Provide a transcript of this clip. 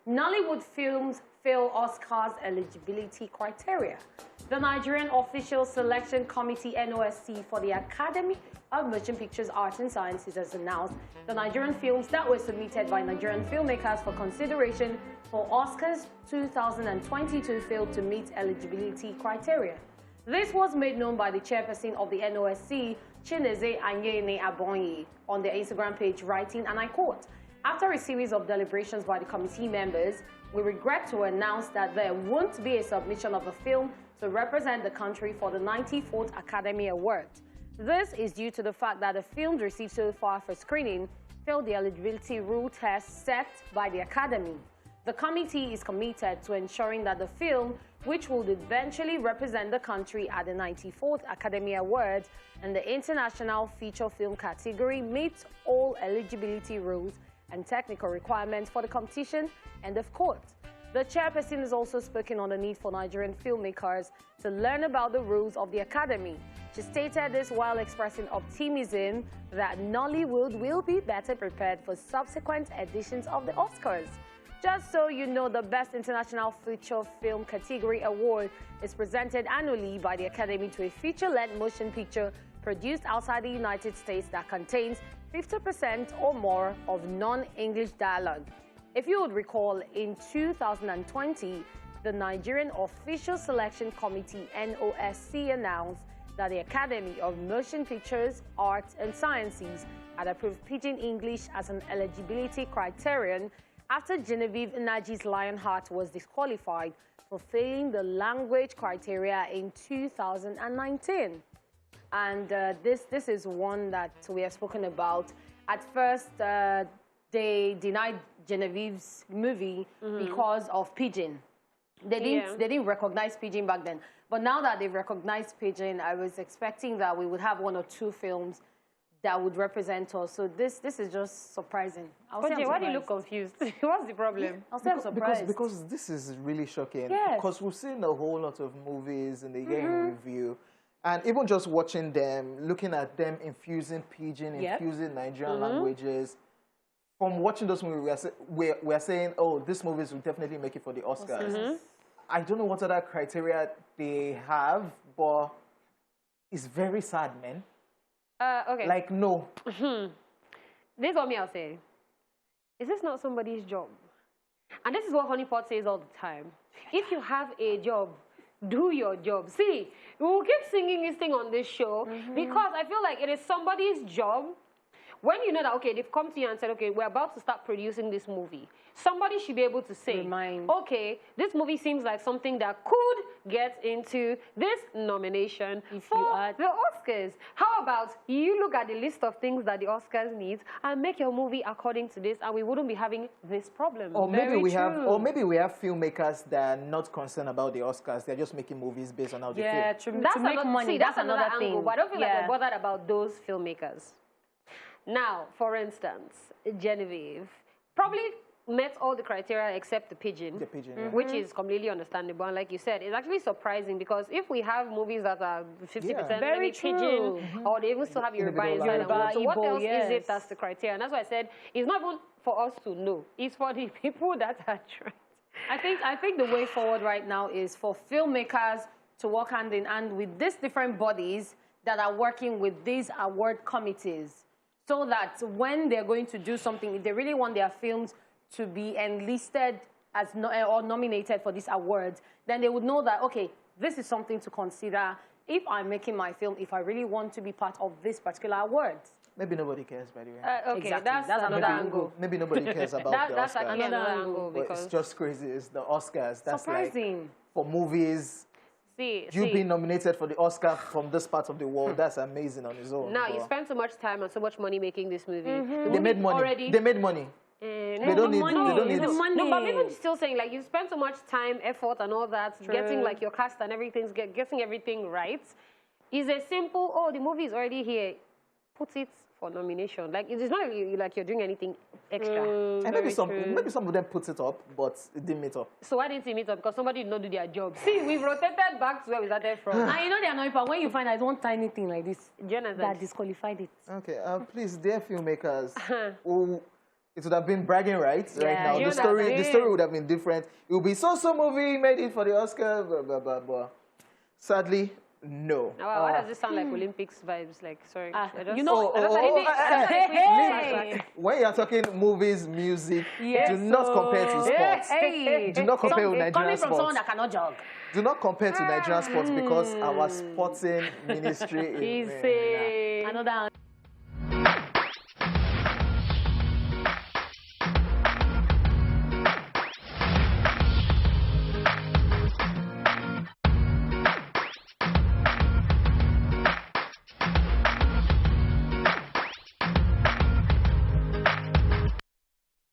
Nollywood films fail Oscars eligibility criteria. The Nigerian Official Selection Committee (NOSC) for the Academy of Motion Pictures Arts and Sciences has announced the Nigerian films that were submitted by Nigerian filmmakers for consideration for Oscars 2022 failed to meet eligibility criteria. This was made known by the chairperson of the NOSC, Chineze Anyaene-Abonyi, on their Instagram page, writing, and I quote, "After a series of deliberations by the committee members, we regret to announce that there won't be a submission of a film to represent the country for the 94th Academy Award. This is due to the fact that the films received so far for screening failed the eligibility rule test set by the Academy. The committee is committed to ensuring that the film, which will eventually represent the country at the 94th Academy Awards and the International Feature Film category, meets all eligibility rules and technical requirements for the competition." End of quote. The chairperson has also spoken on the need for Nigerian filmmakers to learn about the rules of the Academy. She stated this while expressing optimism that Nollywood will be better prepared for subsequent editions of the Oscars. Just so you know, the Best International Feature Film category award is presented annually by the Academy to a feature-length motion picture produced outside the United States that contains 50% or more of non-English dialogue. If you would recall, in 2020, the Nigerian Official Selection Committee (NOSC) announced that the Academy of Motion Pictures, Arts and Sciences had approved Pidgin English as an eligibility criterion after Genevieve Nnaji's Lionheart was disqualified for failing the language criteria in 2019. And this is one that we have spoken about. At first, they denied Genevieve's movie because of Pidgin. They didn't recognize Pidgin back then. But now that they've recognized Pidgin, I was expecting that we would have one or two films that would represent us. So this is just surprising. But why do you look confused? What's the problem? I'll say I'm surprised. Because this is really shocking. Yes. Because we've seen a whole lot of movies in the year in review. And even just watching them, looking at them infusing Pidgin, infusing Nigerian languages, from watching those movies, we are saying, oh, these movies will definitely make it for the Oscars. I don't know what other criteria they have, but it's very sad, man. Okay. Like, no. This is what I'll say. Is this not somebody's job? And this is what Honeypot says all the time. If you have a job, do your job. See, we'll keep singing this thing on this show because I feel like it is somebody's job. When you know that, okay, they've come to you and said, okay, we're about to start producing this movie, somebody should be able to say, okay, this movie seems like something that could get into this nomination for the Oscars. How about you look at the list of things that the Oscars needs and make your movie according to this, and we wouldn't be having this problem. Or maybe we have filmmakers that are not concerned about the Oscars. They're just making movies based on how they feel. To make money. That's another thing. Angle, but I don't feel like we're bothered about those filmmakers. Now, for instance, Genevieve probably met all the criteria except the Pidgin, which is completely understandable. And like you said, it's actually surprising because if we have movies that are 50% very Pidgin, or they even still have Yoruba inside, so what else is it that's the criteria? And that's why I said it's not even for us to know; it's for the people that are trying. I think the way forward right now is for filmmakers to work hand in hand with these different bodies that are working with these award committees, so that when they're going to do something, if they really want their films to be enlisted as or nominated for these awards, then they would know that, okay, this is something to consider if I'm making my film, if I really want to be part of this particular award. Maybe nobody cares, by the way. Okay, exactly. that's another angle. Maybe nobody cares about the Oscars. That's another angle. But it's just crazy. It's the Oscars. That's surprising. Like, for movies, being nominated for the Oscar from this part of the world, that's amazing on its own. Now, you spend so much time and so much money making this movie. They made money. They made money. They don't need money. No, but even still saying, like, you spend so much time, effort, and all that, getting, like, your cast and everything, getting everything right. Is a simple, oh, the movie is already here. Put it for nomination. Like, it's not like you're doing anything extra. And maybe some of them put it up, but it didn't meet up. So why didn't it meet up? Because somebody did not do their job. See, we've rotated back to where we started from. And you know the annoying part, when you find out one tiny thing like this Jonathan, that disqualified it. Okay, please, dear filmmakers, it would have been bragging rights right now. you The story would have been different. It would be so movie made it for the Oscar, blah blah blah blah. Sadly, no. Why does this sound like Olympics vibes? Like, sorry. You know, when you're talking movies, music, do not compare to sports. Do not compare with Nigerian coming sports. from someone that cannot jog. Do not compare to Nigerian sports because our sporting ministry is Another